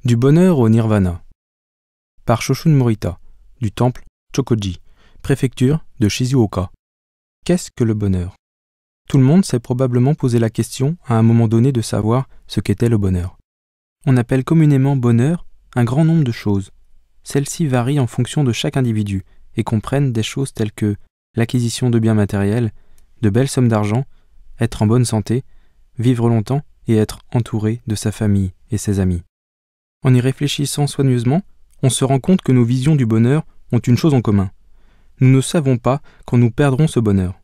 Du bonheur au nirvana. Par Shoshun Morita, du temple Chokoji, préfecture de Shizuoka. Qu'est-ce que le bonheur? Tout le monde s'est probablement posé la question à un moment donné de savoir ce qu'était le bonheur. On appelle communément bonheur un grand nombre de choses. Celles-ci varient en fonction de chaque individu et comprennent des choses telles que l'acquisition de biens matériels, de belles sommes d'argent, être en bonne santé, vivre longtemps et être entouré de sa famille et ses amis. En y réfléchissant soigneusement, on se rend compte que nos visions du bonheur ont une chose en commun. Nous ne savons pas quand nous perdrons ce bonheur.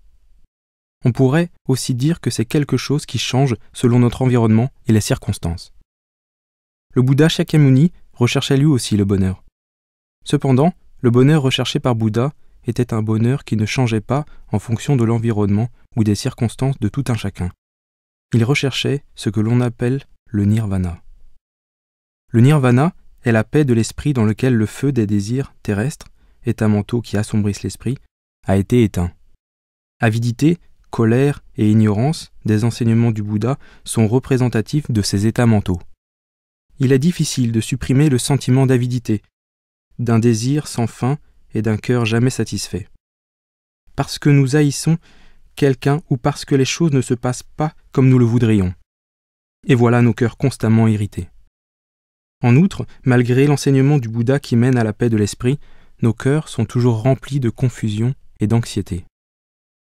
On pourrait aussi dire que c'est quelque chose qui change selon notre environnement et les circonstances. Le Bouddha Shakyamuni recherchait lui aussi le bonheur. Cependant, le bonheur recherché par Bouddha était un bonheur qui ne changeait pas en fonction de l'environnement ou des circonstances de tout un chacun. Il recherchait ce que l'on appelle le nirvana. Le nirvana est la paix de l'esprit dans lequel le feu des désirs terrestres, états mentaux qui assombrissent l'esprit, a été éteint. Avidité, colère et ignorance des enseignements du Bouddha sont représentatifs de ces états mentaux. Il est difficile de supprimer le sentiment d'avidité, d'un désir sans fin et d'un cœur jamais satisfait. Parce que nous haïssons quelqu'un ou parce que les choses ne se passent pas comme nous le voudrions. Et voilà nos cœurs constamment irrités. En outre, malgré l'enseignement du Bouddha qui mène à la paix de l'esprit, nos cœurs sont toujours remplis de confusion et d'anxiété.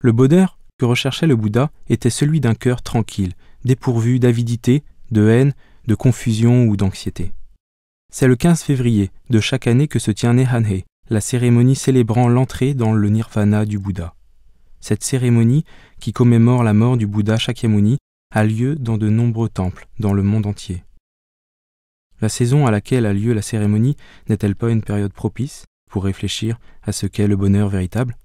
Le bonheur que recherchait le Bouddha était celui d'un cœur tranquille, dépourvu d'avidité, de haine, de confusion ou d'anxiété. C'est le 15 février de chaque année que se tient Nehanhe, la cérémonie célébrant l'entrée dans le nirvana du Bouddha. Cette cérémonie, qui commémore la mort du Bouddha Shakyamuni, a lieu dans de nombreux temples dans le monde entier. La saison à laquelle a lieu la cérémonie n'est-elle pas une période propice pour réfléchir à ce qu'est le bonheur véritable ?